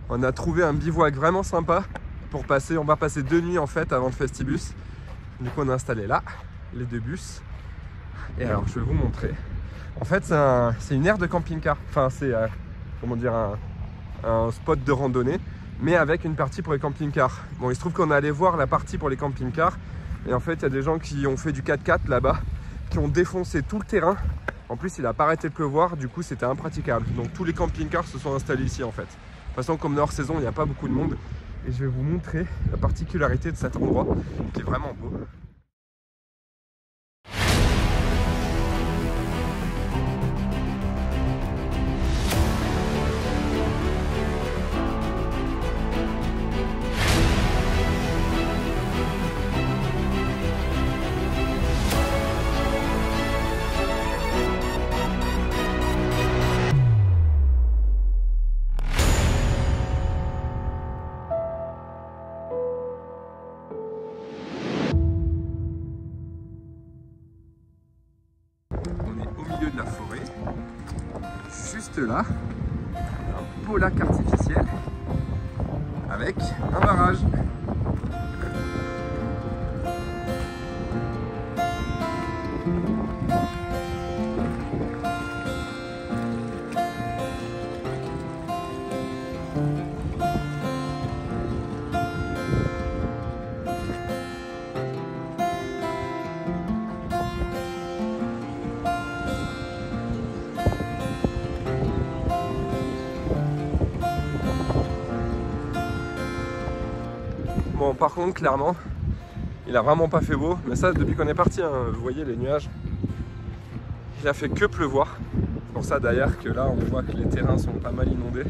On a trouvé un bivouac vraiment sympa pour passer. On va passer 2 nuits en fait avant le Festibus. Du coup on a installé là les 2 bus. Et alors je vais vous montrer. En fait c'est une aire de camping-car. Enfin c'est comment dire un spot de randonnée, mais avec une partie pour les camping-cars. Bon, il se trouve qu'on est allé voir la partie pour les camping-cars. Et en fait il y a des gens qui ont fait du 4x4 là-bas, qui ont défoncé tout le terrain. En plus il a pas arrêté de pleuvoir, du coup c'était impraticable. Donc tous les camping-cars se sont installés ici en fait. De toute façon comme on est hors saison, il n'y a pas beaucoup de monde. Et je vais vous montrer la particularité de cet endroit qui est vraiment beau. De la forêt, juste là, un beau lac artificiel avec un barrage. Bon, par contre, clairement, il a vraiment pas fait beau. Mais ça, depuis qu'on est parti, hein, vous voyez les nuages, il a fait que pleuvoir. C'est pour ça d'ailleurs que là, on voit que les terrains sont pas mal inondés.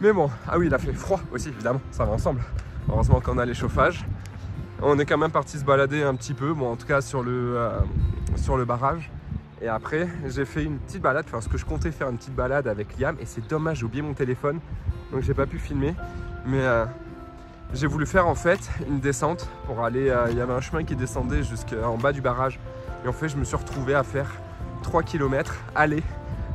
Mais bon, ah oui, il a fait froid aussi, évidemment, ça va ensemble. Heureusement qu'on a les chauffages. On est quand même parti se balader un petit peu, bon, en tout cas sur le barrage. Et après, j'ai fait une petite balade, enfin ce que je comptais faire, une petite balade avec Liam. Et c'est dommage, j'ai oublié mon téléphone, donc j'ai pas pu filmer. Mais j'ai voulu faire en fait une descente pour aller, il y avait un chemin qui descendait jusqu'en bas du barrage. Et en fait, je me suis retrouvé à faire 3 km aller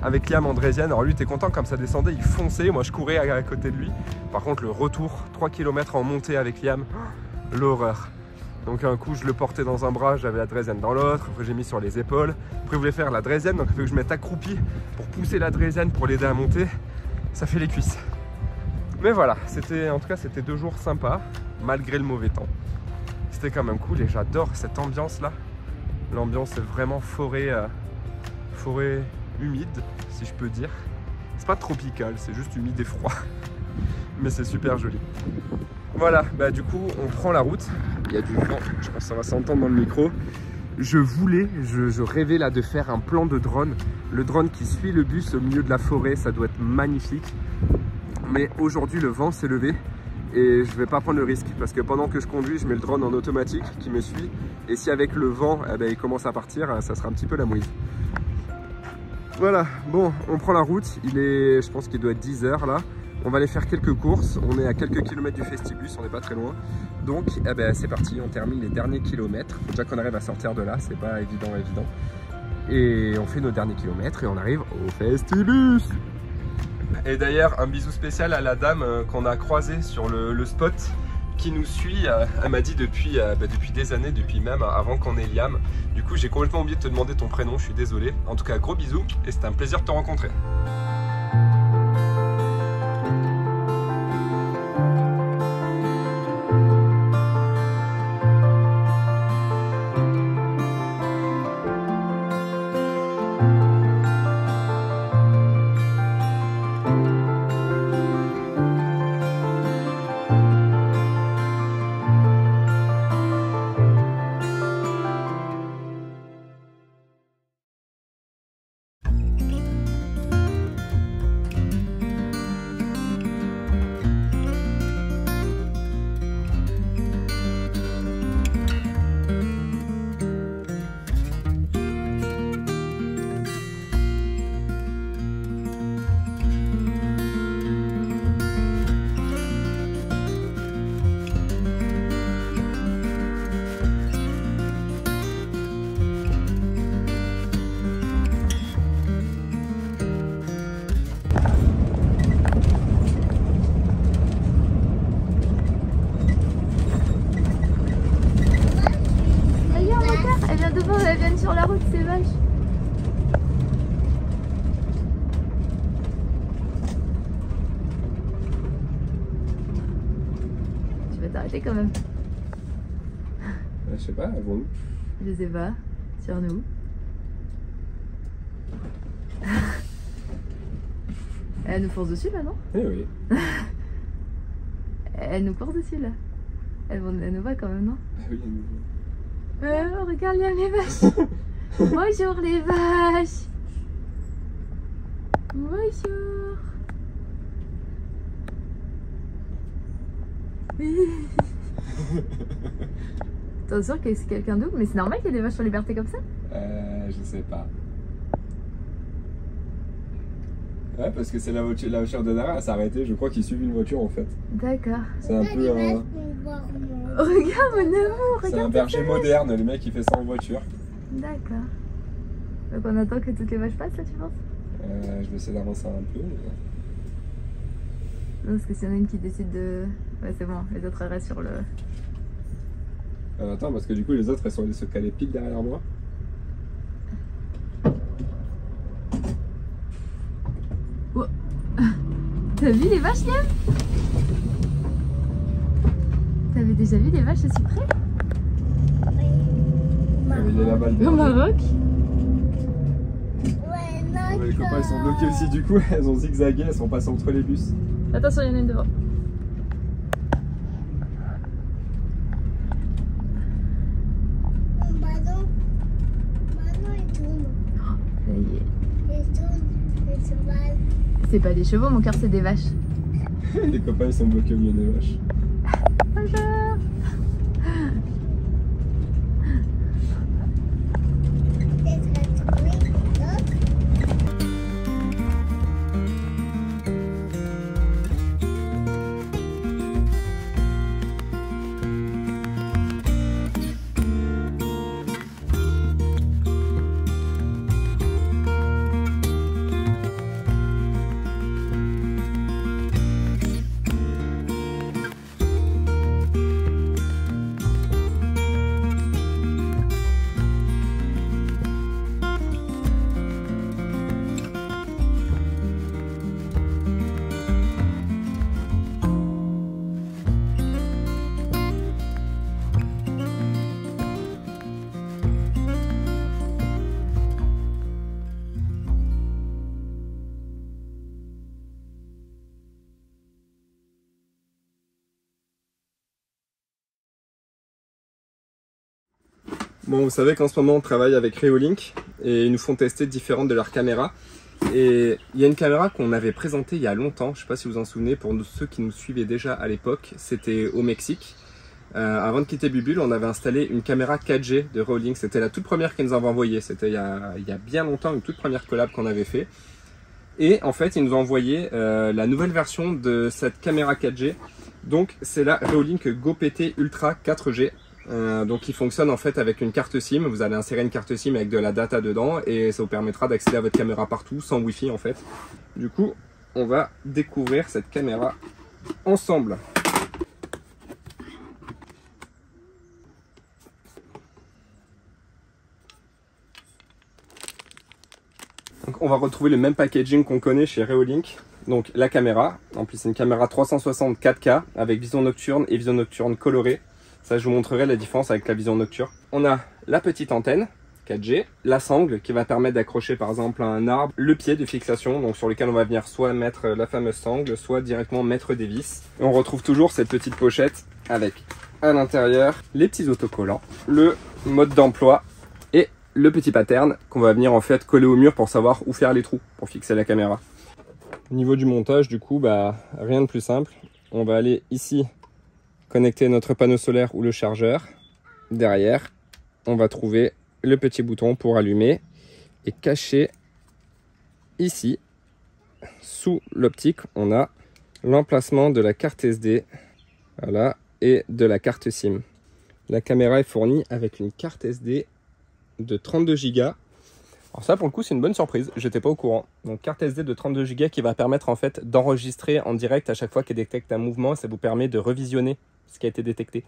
avec Liam Andrézienne. Alors lui était content, comme ça descendait, il fonçait, moi je courais à côté de lui. Par contre le retour, 3 km en montée avec Liam, l'horreur. Donc un coup je le portais dans un bras, j'avais la draisienne dans l'autre, après j'ai mis sur les épaules. Après je voulais faire la draisienne, donc il faut que je mette accroupi pour pousser la draisienne pour l'aider à monter. Ça fait les cuisses. Mais voilà, en tout cas c'était 2 jours sympas, malgré le mauvais temps. C'était quand même cool et j'adore cette ambiance là. L'ambiance est vraiment forêt humide, si je peux dire. C'est pas tropical, c'est juste humide et froid. Mais c'est super joli. Voilà, bah du coup on prend la route. Il y a du vent, je pense que ça va s'entendre dans le micro. Je rêvais là de faire un plan de drone. Le drone qui suit le bus au milieu de la forêt, ça doit être magnifique. Mais aujourd'hui le vent s'est levé et je vais pas prendre le risque parce que pendant que je conduis, je mets le drone en automatique qui me suit. Et si avec le vent, eh ben, il commence à partir, ça sera un petit peu la mouise. Voilà, bon, on prend la route. Je pense qu'il doit être 10 h là. On va aller faire quelques courses. On est à quelques kilomètres du Festibus, on n'est pas très loin. Donc, eh ben, c'est parti, on termine les derniers kilomètres. Faut déjà qu'on arrive à sortir de là, c'est pas évident. Et on fait nos derniers kilomètres et on arrive au Festibus. Et d'ailleurs, un bisou spécial à la dame qu'on a croisée sur le spot qui nous suit. Elle m'a dit depuis des années, depuis même avant qu'on ait Liam. Du coup, j'ai complètement oublié de te demander ton prénom, je suis désolé. En tout cas, gros bisous et c'était un plaisir de te rencontrer. s'arrêter quand même. Je sais pas, elles vont où? Je sais pas, sur nous. Elle nous force dessus là, non? Eh oui. Elle nous court dessus là. Elle nous voit quand même, non? Ah oui, elles nous voient. Regarde, il y a les vaches. Bonjour les vaches. Bonjour. T'es sûr que c'est quelqu'un d'autre? Mais c'est normal qu'il y ait des vaches en liberté comme ça? Je sais pas. Ouais, parce que c'est la voiture de Nara, elle s'est arrêtée. Je crois qu'ils suivent une voiture en fait. D'accord. C'est un peu un. Regarde mon amour, C'est un regarde. berger moderne, le mec il fait ça en voiture. D'accord. Donc on attend que toutes les vaches passent là, tu penses? Je vais essayer d'avancer un peu. Mais... Non, parce que s'il y en a une qui décide de... Ouais, c'est bon, les autres elles restent sur le... Attends, parce que du coup les autres elles sont allées se caler pile derrière moi. Oh. T'as vu les vaches, Liam? T'avais déjà vu des vaches aussi près? Il est là-bas le Au Maroc? Ouais, les copains ils sont bloqués aussi, du coup elles ont zigzagué, elles sont passées entre les bus. Attention, il y en a une devant. Ça y est. C'est pas des chevaux, mon cœur, c'est des vaches. Les copains ils sont bloqués au milieu des vaches. Bonjour. Bon, vous savez qu'en ce moment on travaille avec Reolink et ils nous font tester différentes de leurs caméras. Et il y a une caméra qu'on avait présentée il y a longtemps, je ne sais pas si vous vous en souvenez, pour ceux qui nous suivaient déjà à l'époque, c'était au Mexique. Avant de quitter Bubule, on avait installé une caméra 4G de Reolink, c'était la toute première qu'ils nous avaient envoyée, c'était il y a bien longtemps, une toute première collab qu'on avait fait. Et en fait, ils nous ont envoyé la nouvelle version de cette caméra 4G, donc c'est la Reolink GoPT Ultra 4G. Donc il fonctionne en fait avec une carte SIM, vous allez insérer une carte SIM avec de la data dedans et ça vous permettra d'accéder à votre caméra partout sans Wi-Fi en fait. Du coup, on va découvrir cette caméra ensemble. Donc on va retrouver le même packaging qu'on connaît chez Reolink. Donc la caméra, en plus c'est une caméra 360 4K avec vision nocturne et vision nocturne colorée. Ça, je vous montrerai la différence avec la vision nocturne. On a la petite antenne 4G, la sangle qui va permettre d'accrocher par exemple à un arbre, le pied de fixation donc sur lequel on va venir soit mettre la fameuse sangle, soit directement mettre des vis. Et on retrouve toujours cette petite pochette avec à l'intérieur les petits autocollants, le mode d'emploi et le petit pattern qu'on va venir en fait coller au mur pour savoir où faire les trous pour fixer la caméra. Au niveau du montage, du coup, rien de plus simple. On va aller ici connecter notre panneau solaire ou le chargeur. Derrière, on va trouver le petit bouton pour allumer et caché ici, sous l'optique, on a l'emplacement de la carte SD, voilà, et de la carte SIM. La caméra est fournie avec une carte SD de 32 Go. Alors ça, pour le coup, c'est une bonne surprise. J'étais pas au courant. Donc carte SD de 32 Go qui va permettre en fait d'enregistrer en direct à chaque fois qu'elle détecte un mouvement. Ça vous permet de revisionner ce qui a été détecté.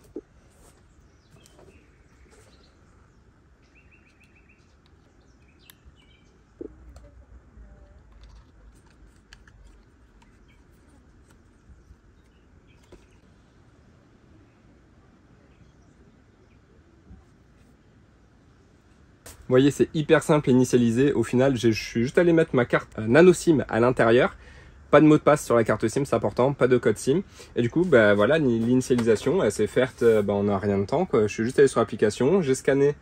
voyez, c'est hyper simple à initialiser. Au final, je suis juste allé mettre ma carte nano SIM à l'intérieur. Pas de mot de passe sur la carte SIM, c'est important, pas de code SIM. Et du coup, bah, voilà, l'initialisation, elle s'est faite en un rien de temps, quoi. Je suis juste allé sur l'application, j'ai scanné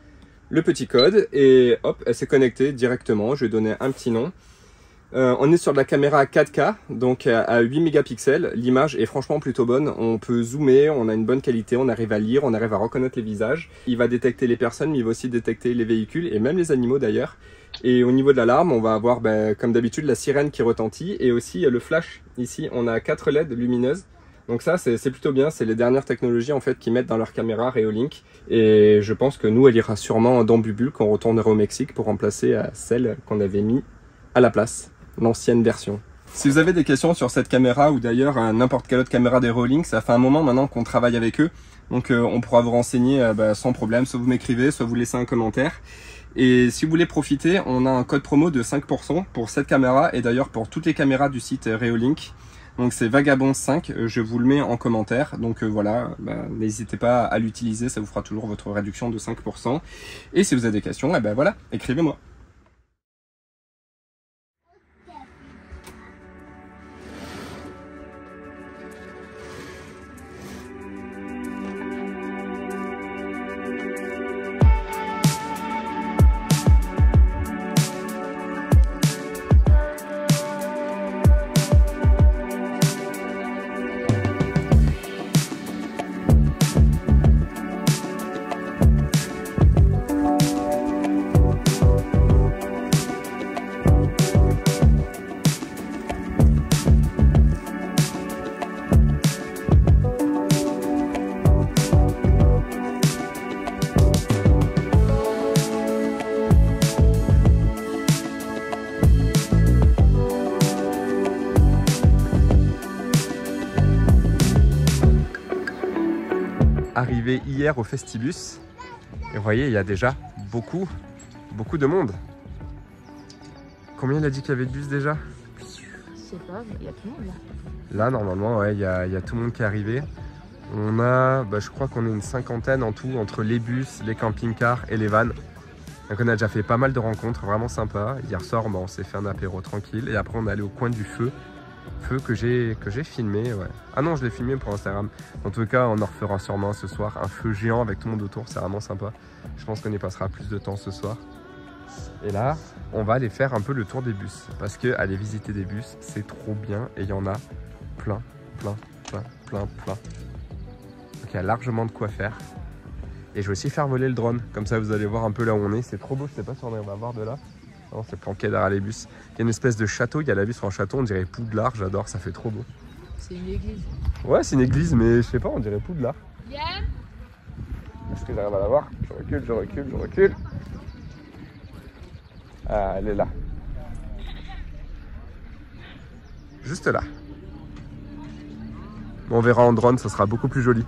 le petit code et hop, elle s'est connectée directement. Je lui ai donné un petit nom. On est sur de la caméra 4K, donc à 8 mégapixels. L'image est franchement plutôt bonne. On peut zoomer, on a une bonne qualité, on arrive à lire, on arrive à reconnaître les visages. Il va détecter les personnes, mais il va aussi détecter les véhicules et même les animaux d'ailleurs. Et au niveau de l'alarme, on va avoir, comme d'habitude, la sirène qui retentit et aussi le flash. Ici, on a 4 LED lumineuses. Donc ça, c'est plutôt bien. C'est les dernières technologies en fait qu'ils mettent dans leur caméra Reolink. Et je pense que nous, elle ira sûrement dans Bubule quand on retournera au Mexique pour remplacer celle qu'on avait mis à la place. L'ancienne version. Si vous avez des questions sur cette caméra ou d'ailleurs n'importe quelle autre caméra des Reolink, ça fait un moment maintenant qu'on travaille avec eux, donc on pourra vous renseigner sans problème, soit vous m'écrivez, soit vous laissez un commentaire. Et si vous voulez profiter, on a un code promo de 5% pour cette caméra et d'ailleurs pour toutes les caméras du site Reolink. Donc c'est Vagabond 5, je vous le mets en commentaire, donc voilà, n'hésitez pas à l'utiliser, ça vous fera toujours votre réduction de 5%. Et si vous avez des questions, voilà, écrivez-moi. Arrivé hier au Festibus et vous voyez il y a déjà beaucoup de monde. Combien il a dit qu'il y avait de bus déjà? Je sais pas, mais il y a tout le monde là. Là normalement ouais, il y a tout le monde qui est arrivé. On a, je crois qu'on est une cinquantaine en tout entre les bus, les camping-cars et les vannes. Donc on a déjà fait pas mal de rencontres vraiment sympas. Hier soir on s'est fait un apéro tranquille et après on est allé au coin du feu que j'ai filmé, ouais. Ah non, je l'ai filmé pour Instagram. En tout cas, on en refera sûrement ce soir. Un feu géant avec tout le monde autour, c'est vraiment sympa. Je pense qu'on y passera plus de temps ce soir. Et là, on va aller faire un peu le tour des bus. Parce que aller visiter des bus, c'est trop bien. Et il y en a plein. Donc il y a largement de quoi faire. Et je vais aussi faire voler le drone. Comme ça, vous allez voir un peu là où on est. C'est trop beau, je sais pas si on va voir de là. Non, c'est planqué derrière les bus. Il y a une espèce de château, il y a la vue sur un château, on dirait Poudlard, j'adore, ça fait trop beau. C'est une église. Ouais, c'est une église, mais je sais pas, on dirait Poudlard. Est-ce que j'arrive à la voir? Je recule. Ah, elle est là. Juste là. On verra en drone, ça sera beaucoup plus joli.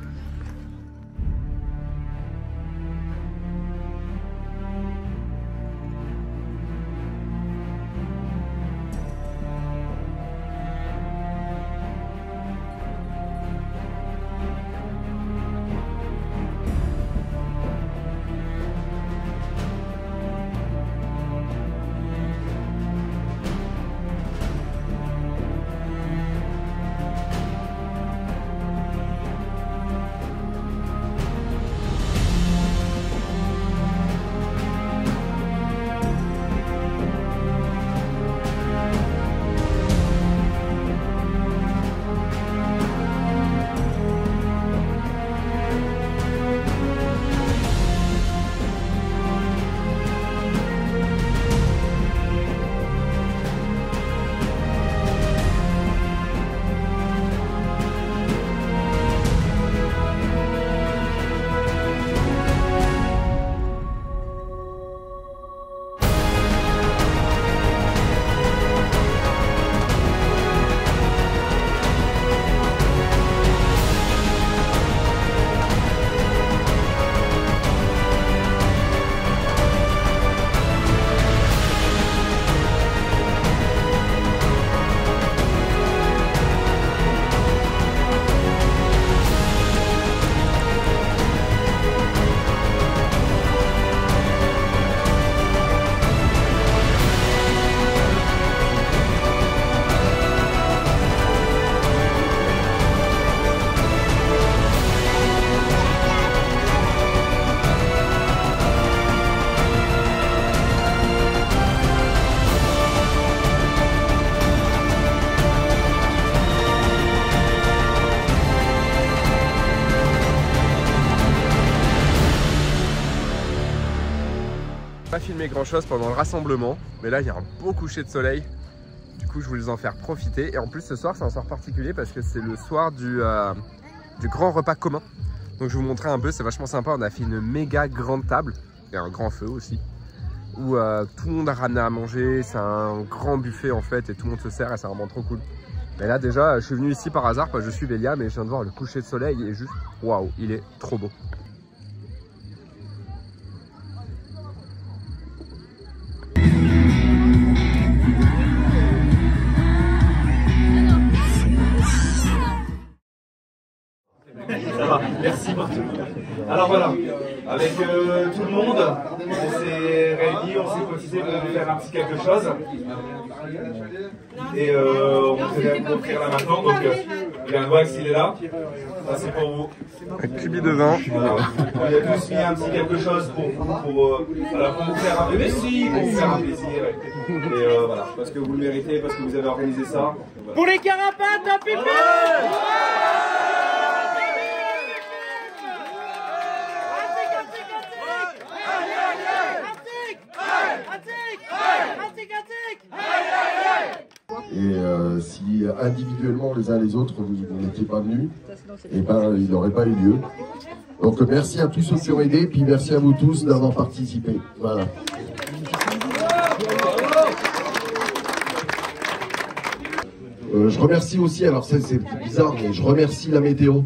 filmé grand chose pendant le rassemblement, mais là il y a un beau coucher de soleil. Du coup je voulais en faire profiter. Et en plus ce soir c'est un soir particulier parce que c'est le soir du grand repas commun. Donc je vais vous montrer un peu, c'est vachement sympa. On a fait une méga grande table et un grand feu aussi, où tout le monde a ramené à manger. C'est un grand buffet en fait et tout le monde se sert et c'est vraiment trop cool. Mais là déjà je suis venu ici par hasard parce que je suis Vélia, mais je viens de voir le coucher de soleil et juste waouh, il est trop beau. Ça va, merci pour tout. Alors voilà, avec tout le monde, on s'est réunis, on s'est cotisé pour faire un petit quelque chose. Et on va offrir là maintenant, donc il y a un wax, il est là. Ça c'est pour vous. Un cubi de vin. Voilà. On a tous mis un petit quelque chose pour vous faire un plaisir, pour vous faire un plaisir. Et voilà, parce que vous le méritez, parce que vous avez organisé ça. Voilà. Pour les carapates, un pipi! Et si individuellement les uns les autres vous n'étiez pas venus, eh ben, il n'aurait pas eu lieu. Donc merci à tous ceux qui ont aidé, puis merci à vous tous d'avoir participé. Voilà. Je remercie aussi, alors c'est bizarre, mais je remercie la météo.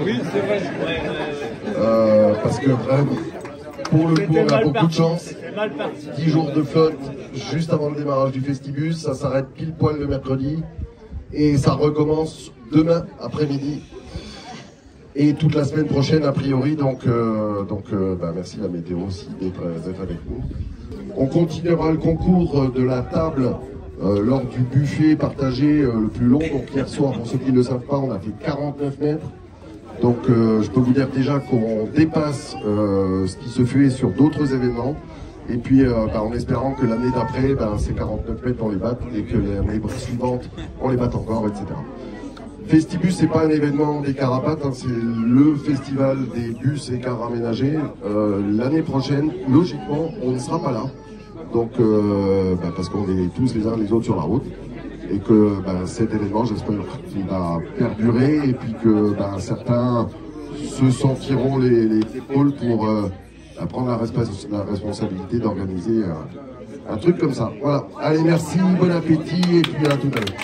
Oui, c'est vrai. Parce que vraiment, pour le coup, on a beaucoup de chance. 10 jours de flotte juste avant le démarrage du Festibus, ça s'arrête pile poil le mercredi et ça recommence demain après-midi et toute la semaine prochaine a priori. Donc merci la météo aussi d'être avec nous. On continuera le concours de la table lors du buffet partagé le plus long. Donc hier soir, pour ceux qui ne le savent pas, on a fait 49 mètres. Donc je peux vous dire déjà qu'on dépasse ce qui se fait sur d'autres événements. Et puis en espérant que l'année d'après, ces 49 mètres on les batte et que l'année suivante on les batte encore, etc. Festibus, c'est pas un événement des carapates, hein, c'est le festival des bus et cars aménagés. L'année prochaine, logiquement, on ne sera pas là. Donc parce qu'on est tous les uns les autres sur la route. Et que cet événement, j'espère qu'il va perdurer et puis que certains se sentiront les épaules pour prendre la responsabilité d'organiser un truc comme ça. Voilà. Allez, merci, bon appétit et puis à tout à l'heure.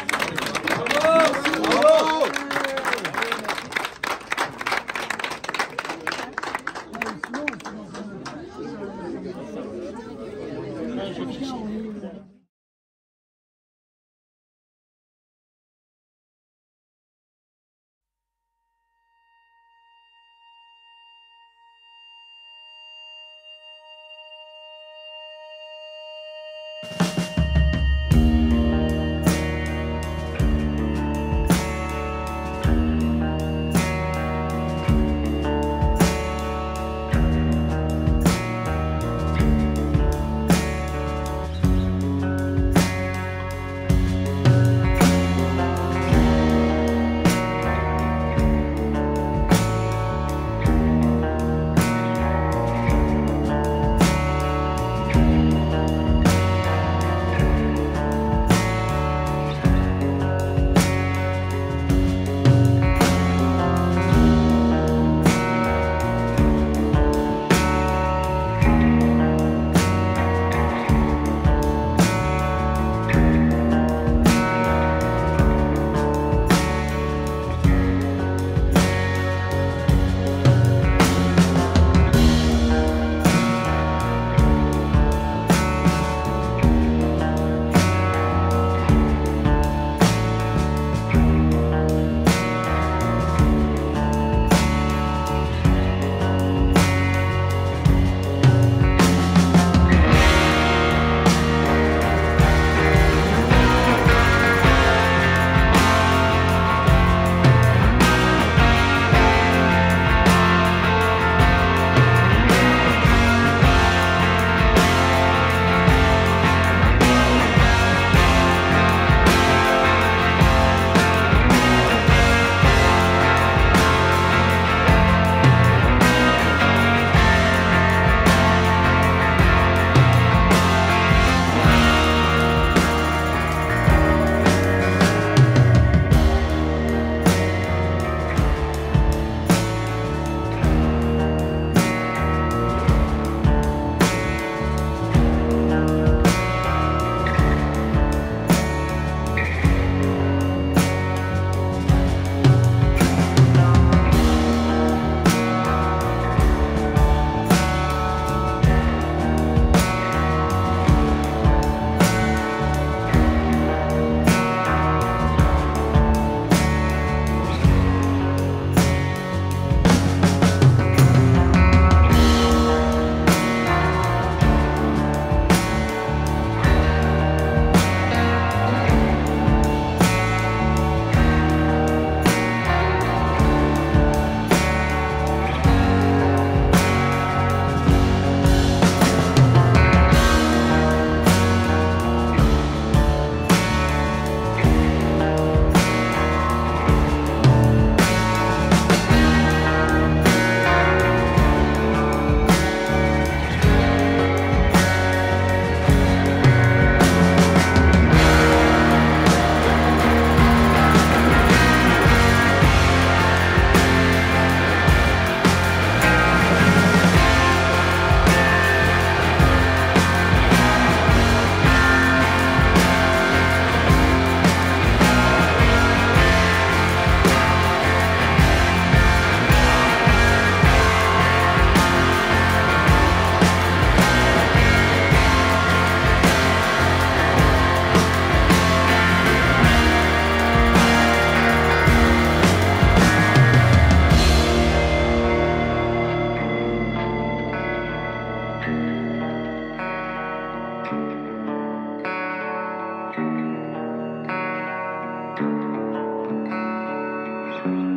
Merci.